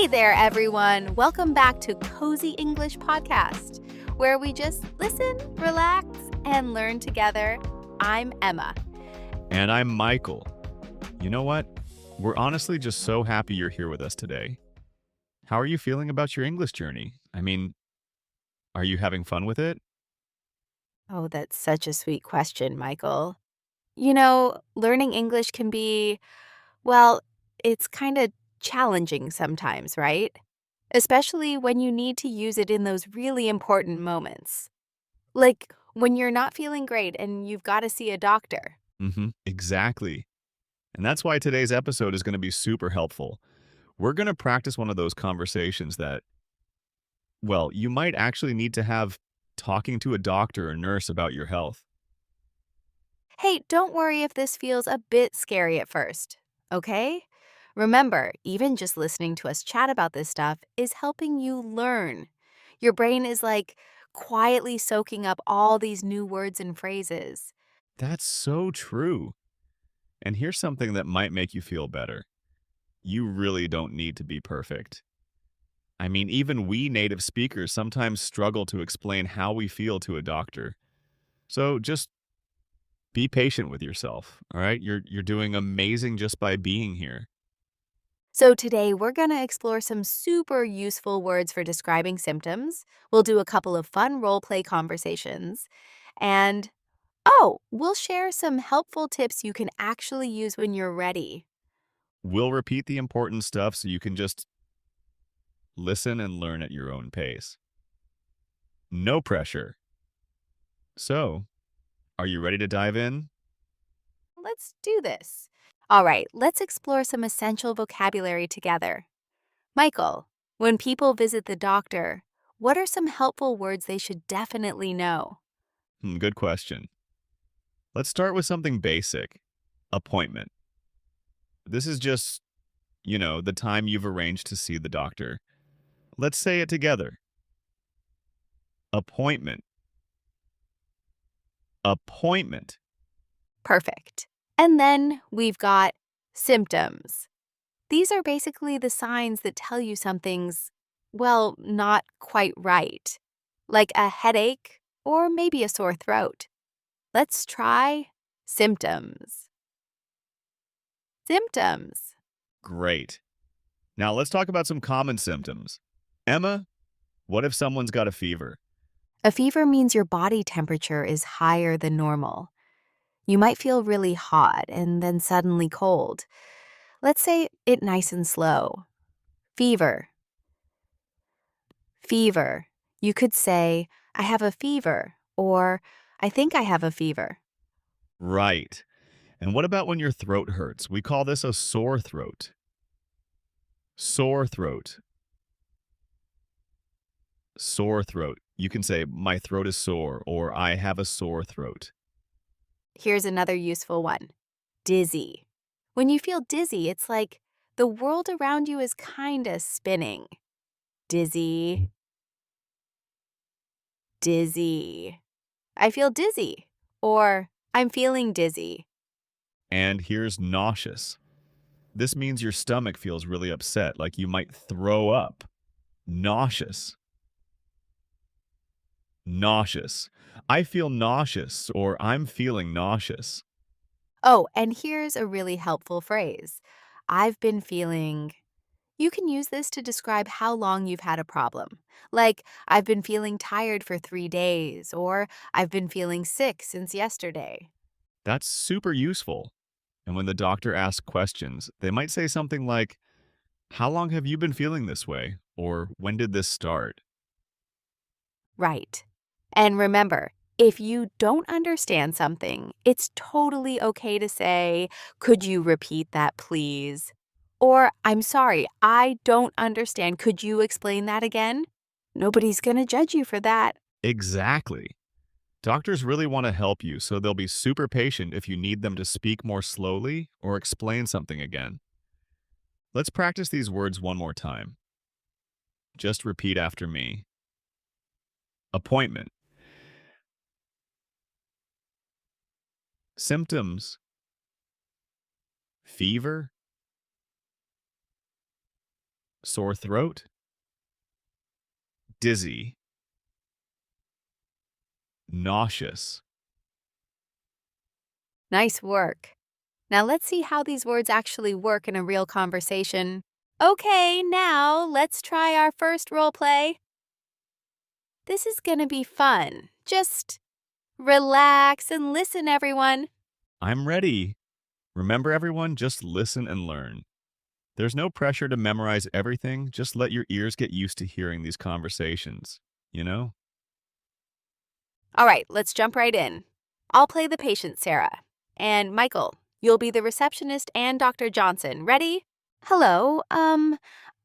Hey there, everyone. Welcome back to Cozy English Podcast, where we just listen, relax, and learn together. I'm Emma. And I'm Michael. You know what? We're honestly just so happy you're here with us today. How are you feeling about your English journey? Are you having fun with it? Oh, that's such a sweet question, Michael. Learning English can be, well, it's kind of challenging sometimes, right? Especially when you need to use it in those really important moments. Like when you're not feeling great and you've got to see a doctor. Exactly. And that's why today's episode is going to be super helpful. We're going to practice one of those conversations that, well, you might actually need to have talking to a doctor or nurse about your health. Hey, don't worry if this feels a bit scary at first, okay? Remember, even just listening to us chat about this stuff is helping you learn. Your brain is like quietly soaking up all these new words and phrases. That's so true. And here's something that might make you feel better. You really don't need to be perfect. Even we native speakers sometimes struggle to explain how we feel to a doctor. So just be patient with yourself, all right? You're doing amazing just by being here. So, today we're going to explore some super useful words for describing symptoms. We'll do a couple of fun role play conversations. And, we'll share some helpful tips you can actually use when you're ready. We'll repeat the important stuff so you can just listen and learn at your own pace. No pressure. So, are you ready to dive in? Let's do this. All right, let's explore some essential vocabulary together. Michael, when people visit the doctor, what are some helpful words they should definitely know? Good question. Let's start with something basic. Appointment. This is just, the time you've arranged to see the doctor. Let's say it together. Appointment. Appointment. Perfect. And then we've got symptoms. These are basically the signs that tell you something's, well, not quite right, like a headache or maybe a sore throat. Let's try symptoms. Symptoms. Great. Now let's talk about some common symptoms. Emma, what if someone's got a fever? A fever means your body temperature is higher than normal. You might feel really hot and then suddenly cold. Let's say it nice and slow. Fever. Fever. You could say, I have a fever, or I think I have a fever. Right. And what about when your throat hurts? We call this a sore throat. Sore throat. Sore throat. You can say, my throat is sore, or I have a sore throat. Here's another useful one. Dizzy. When you feel dizzy, it's like the world around you is kinda spinning. Dizzy. Dizzy. I feel dizzy. Or I'm feeling dizzy. And here's nauseous. This means your stomach feels really upset, like you might throw up. Nauseous. Nauseous. I feel nauseous, or I'm feeling nauseous. Oh, and here's a really helpful phrase. I've been feeling. You can use this to describe how long you've had a problem. Like, I've been feeling tired for 3 days, or I've been feeling sick since yesterday. That's super useful. And when the doctor asks questions, they might say something like, how long have you been feeling this way? Or when did this start? Right. And remember, if you don't understand something, it's totally okay to say, could you repeat that, please? Or, I'm sorry, I don't understand. Could you explain that again? Nobody's going to judge you for that. Exactly. Doctors really want to help you, so they'll be super patient if you need them to speak more slowly or explain something again. Let's practice these words one more time. Just repeat after me. Appointment. Symptoms. Fever. sore throat, dizzy, nauseous. Nice work. Now let's see how these words actually work in a real conversation. Okay, now let's try our first role play. This is gonna be fun. Just relax and listen, everyone. I'm ready. Remember, everyone, just listen and learn. There's no pressure to memorize everything. Just let your ears get used to hearing these conversations, you know? All right, let's jump right in. I'll play the patient, Sarah. And Michael, you'll be the receptionist and Dr. Johnson. Ready? Hello,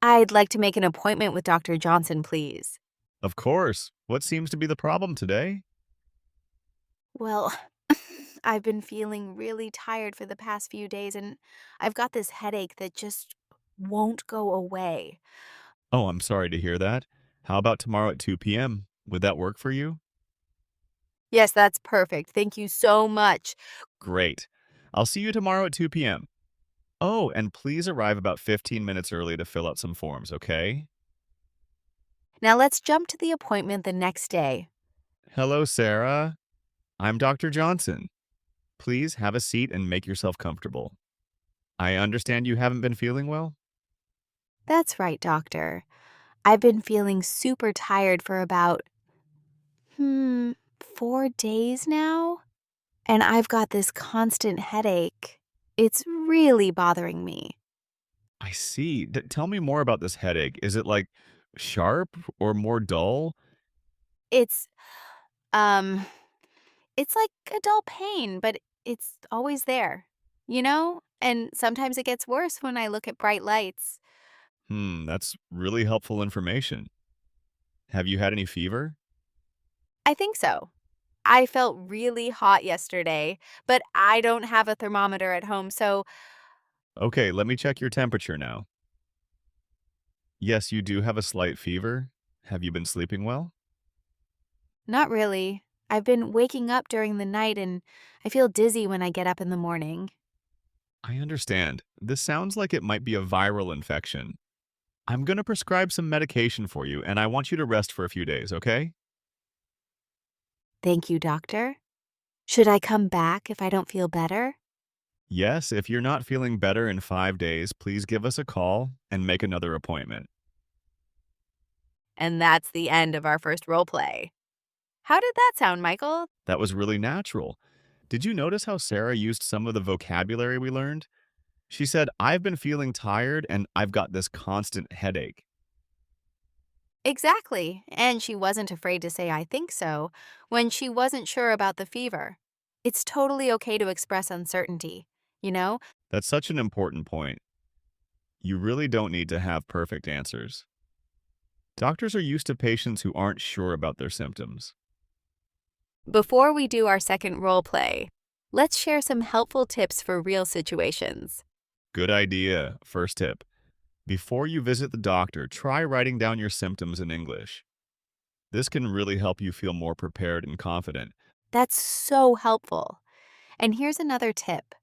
I'd like to make an appointment with Dr. Johnson, please. Of course. What seems to be the problem today? Well, I've been feeling really tired for the past few days, and I've got this headache that just won't go away. Oh, I'm sorry to hear that. How about tomorrow at 2 p.m.? Would that work for you? Yes, that's perfect. Thank you so much. Great. I'll see you tomorrow at 2 p.m. Oh, and please arrive about 15 minutes early to fill out some forms, okay? Now let's jump to the appointment the next day. Hello, Sarah. I'm Dr. Johnson. Please have a seat and make yourself comfortable. I understand you haven't been feeling well? That's right, doctor. I've been feeling super tired for about, 4 days now, and I've got this constant headache. It's really bothering me. I see. Tell me more about this headache. Is it like sharp or more dull? It's, um, it's like a dull pain, but it's always there, you know? And sometimes it gets worse when I look at bright lights. That's really helpful information. Have you had any fever? I think so. I felt really hot yesterday, but I don't have a thermometer at home, so Okay, let me check your temperature now. Yes, you do have a slight fever. Have you been sleeping well? not really. I've been waking up during the night and I feel dizzy when I get up in the morning. I understand. This sounds like it might be a viral infection. I'm going to prescribe some medication for you, and I want you to rest for a few days, okay? Thank you, doctor. Should I come back if I don't feel better? Yes, if you're not feeling better in 5 days, please give us a call and make another appointment. And that's the end of our first role play. How did that sound, Michael? That was really natural. Did you notice how Sarah used some of the vocabulary we learned? She said, I've been feeling tired and I've got this constant headache. Exactly. And she wasn't afraid to say, I think so, when she wasn't sure about the fever. It's totally okay to express uncertainty, you know? That's such an important point. You really don't need to have perfect answers. Doctors are used to patients who aren't sure about their symptoms. Before we do our second role play, let's share some helpful tips for real situations. Good idea. First tip. Before you visit the doctor, try writing down your symptoms in English. This can really help you feel more prepared and confident. That's so helpful. And here's another tip: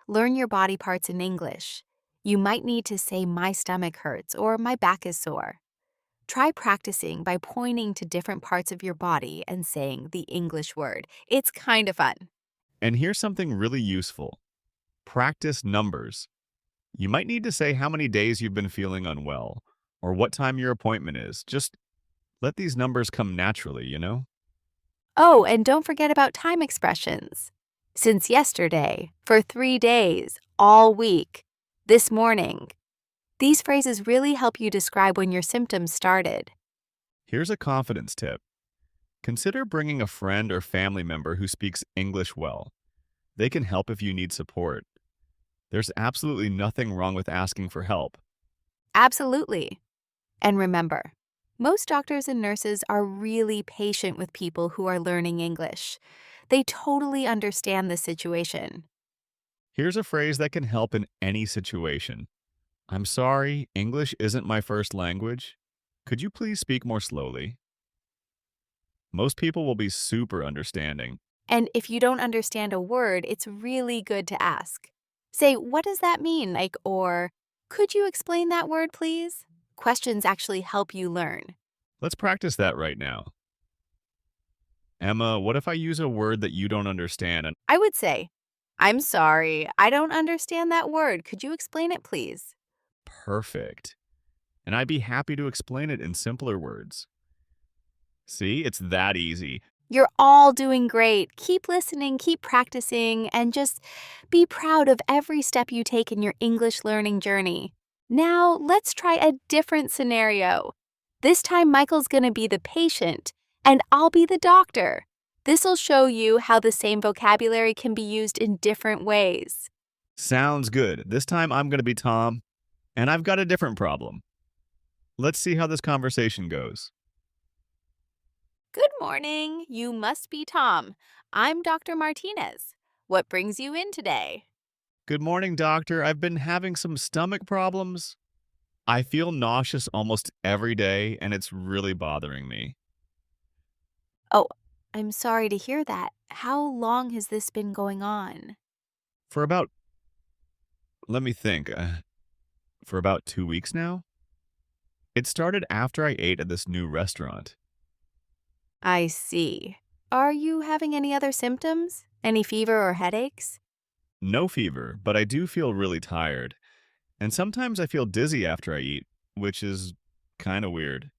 learn your body parts in English. You might need to say, my stomach hurts or my back is sore. Try practicing by pointing to different parts of your body and saying the English word. It's kind of fun. And here's something really useful. Practice numbers. You might need to say how many days you've been feeling unwell or what time your appointment is. Just let these numbers come naturally, you know? Oh, and don't forget about time expressions. Since yesterday, for 3 days, all week, this morning. These phrases really help you describe when your symptoms started. Here's a confidence tip. Consider bringing a friend or family member who speaks English well. They can help if you need support. There's absolutely nothing wrong with asking for help. Absolutely. And remember, most doctors and nurses are really patient with people who are learning English. They totally understand the situation. Here's a phrase that can help in any situation. I'm sorry, English isn't my first language. Could you please speak more slowly? Most people will be super understanding. And if you don't understand a word, it's really good to ask. Say, what does that mean? Or, could you explain that word, please? Questions actually help you learn. Let's practice that right now. Emma, what if I use a word that you don't understand? And I would say, I'm sorry, I don't understand that word. Could you explain it, please? perfect. And I'd be happy to explain it in simpler words. See, it's that easy. You're all doing great. Keep listening, keep practicing, and just be proud of every step you take in your English learning journey. Now, let's try a different scenario. This time, Michael's going to be the patient, and I'll be the doctor. This'll show you how the same vocabulary can be used in different ways. Sounds good. This time I'm going to be Tom, and I've got a different problem. Let's see how this conversation goes. Good morning. You must be Tom. I'm Dr. Martinez. What brings you in today? Good morning, doctor. I've been having some stomach problems. I feel nauseous almost every day, and it's really bothering me. Oh, I'm sorry to hear that. How long has this been going on? For about, let me think, for about 2 weeks now? It started after I ate at this new restaurant. I see. Are you having any other symptoms? Any fever or headaches? No fever, but I do feel really tired. And sometimes I feel dizzy after I eat, which is kind of weird.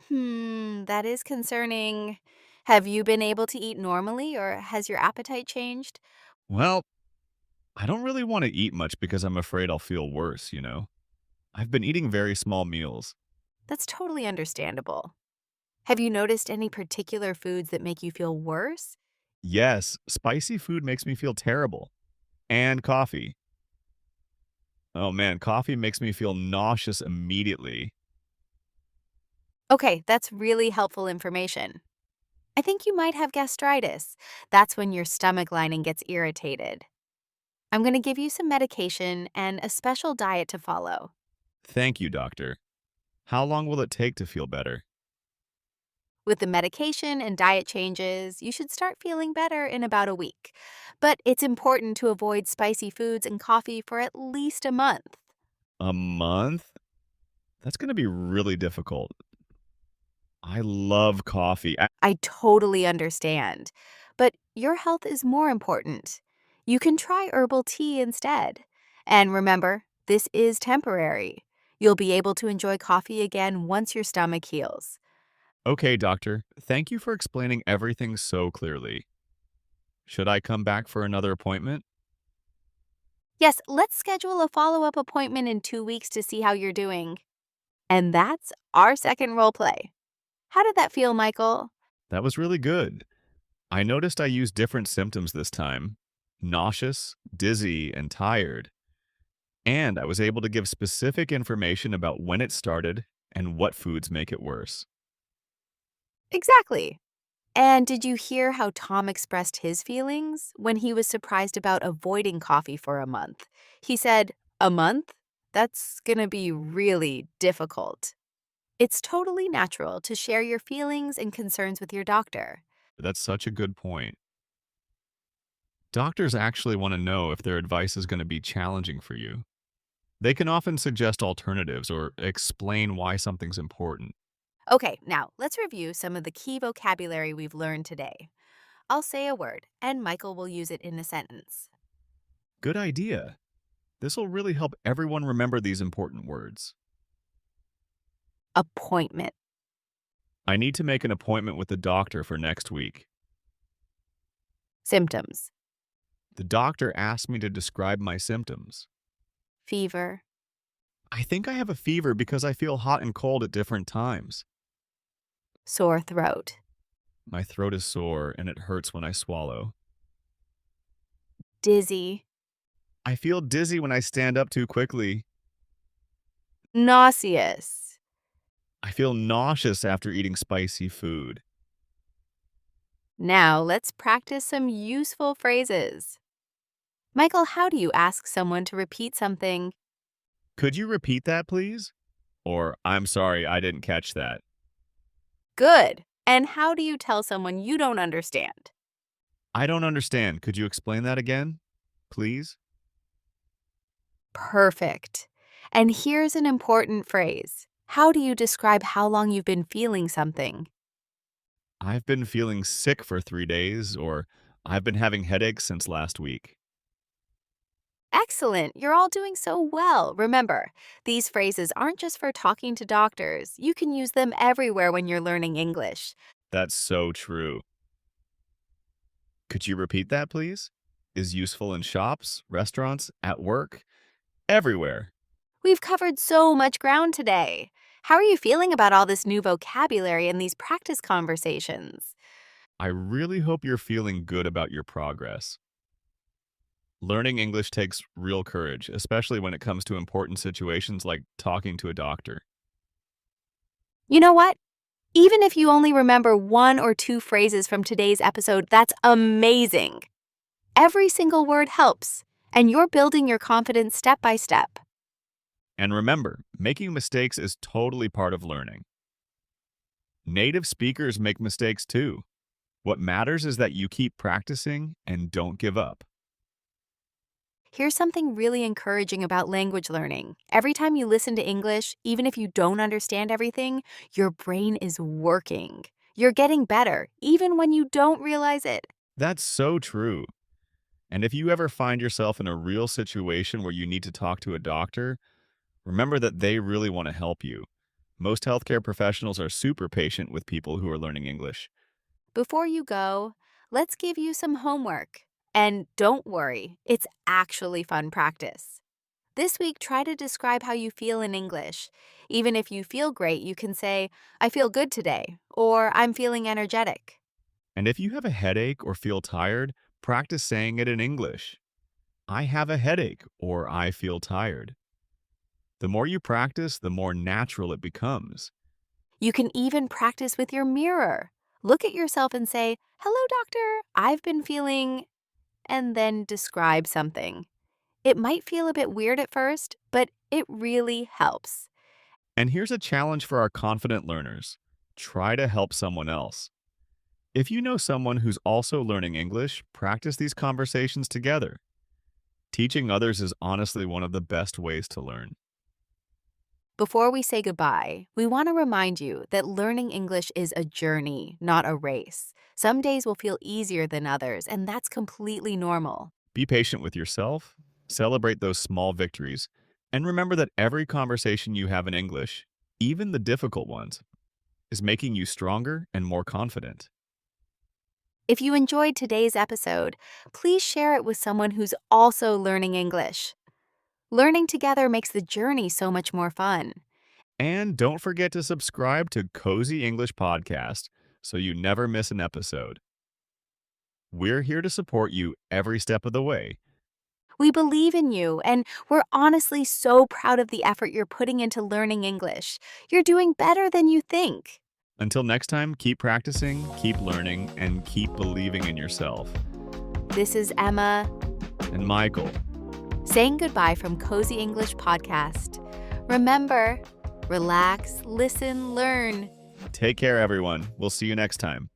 That is concerning. Have you been able to eat normally or has your appetite changed? Well, I don't really want to eat much because I'm afraid I'll feel worse. I've been eating very small meals. That's totally understandable. Have you noticed any particular foods that make you feel worse? Yes, spicy food makes me feel terrible. And coffee. Oh man, coffee makes me feel nauseous immediately. Okay, that's really helpful information. I think you might have gastritis. That's when your stomach lining gets irritated. I'm going to give you some medication and a special diet to follow. Thank you, doctor. How long will it take to feel better? With the medication and diet changes, you should start feeling better in about a week. But it's important to avoid spicy foods and coffee for at least a month. A month? That's going to be really difficult. I love coffee. I totally understand. But your health is more important. You can try herbal tea instead. And remember, this is temporary. You'll be able to enjoy coffee again once your stomach heals. Okay, doctor. Thank you for explaining everything so clearly. Should I come back for another appointment? Yes, let's schedule a follow up appointment in 2 weeks to see how you're doing. And that's our second role play. How did that feel, Michael? That was really good. I noticed I used different symptoms this time: nauseous, dizzy, and tired. And I was able to give specific information about when it started and what foods make it worse. Exactly. And did you hear how Tom expressed his feelings when he was surprised about avoiding coffee for a month? He said, "A month? That's gonna be really difficult." It's totally natural to share your feelings and concerns with your doctor. That's such a good point. Doctors actually want to know if their advice is going to be challenging for you. They can often suggest alternatives or explain why something's important. Okay, now let's review some of the key vocabulary we've learned today. I'll say a word, and Michael will use it in a sentence. Good idea. This will really help everyone remember these important words. Appointment, I need to make an appointment with the doctor for next week. symptoms, The doctor asked me to describe my symptoms. fever, I think I have a fever because I feel hot and cold at different times. sore throat, My throat is sore and it hurts when I swallow. dizzy, I feel dizzy when I stand up too quickly. nauseous. I feel nauseous after eating spicy food. Now let's practice some useful phrases. Michael, how do you ask someone to repeat something? Could you repeat that, please? Or, I'm sorry, I didn't catch that. Good. And how do you tell someone you don't understand? I don't understand. Could you explain that again? Please? Perfect. And here's an important phrase. How do you describe how long you've been feeling something? I've been feeling sick for 3 days, or I've been having headaches since last week. Excellent. You're all doing so well. Remember, these phrases aren't just for talking to doctors. You can use them everywhere when you're learning English. That's so true. Could you repeat that, please? Is useful in shops, restaurants, at work, everywhere. We've covered so much ground today. How are you feeling about all this new vocabulary and these practice conversations? I really hope you're feeling good about your progress. Learning English takes real courage, especially when it comes to important situations like talking to a doctor. You know what? Even if you only remember one or two phrases from today's episode, that's amazing. Every single word helps, and you're building your confidence step by step. And remember, making mistakes is totally part of learning. Native speakers make mistakes too. What matters is that you keep practicing and don't give up. Here's something really encouraging about language learning. Every time you listen to English, even if you don't understand everything, your brain is working. You're getting better, even when you don't realize it. That's so true. And if you ever find yourself in a real situation where you need to talk to a doctor, remember that they really want to help you. Most healthcare professionals are super patient with people who are learning English. Before you go, let's give you some homework. And don't worry, it's actually fun practice. This week, try to describe how you feel in English. Even if you feel great, you can say, I feel good today, or I'm feeling energetic. And if you have a headache or feel tired, practice saying it in English. I have a headache or I feel tired. The more you practice, the more natural it becomes. You can even practice with your mirror. Look at yourself and say, Hello, doctor, I've been feeling, and then describe something. It might feel a bit weird at first, but it really helps. And here's a challenge for our confident learners. Try to help someone else. If you know someone who's also learning English, practice these conversations together. Teaching others is honestly one of the best ways to learn. Before we say goodbye, we want to remind you that learning English is a journey, not a race. Some days will feel easier than others, and that's completely normal. Be patient with yourself, celebrate those small victories, and remember that every conversation you have in English, even the difficult ones, is making you stronger and more confident. If you enjoyed today's episode, please share it with someone who's also learning English. Learning together makes the journey so much more fun. And don't forget to subscribe to Cozy English Podcast so you never miss an episode. We're here to support you every step of the way. We believe in you, and we're honestly so proud of the effort you're putting into learning English. You're doing better than you think. Until next time, keep practicing, keep learning, and keep believing in yourself. This is Emma, And Michael, saying goodbye from Cozy English Podcast. Remember, relax, listen, learn. take care, everyone. We'll see you next time.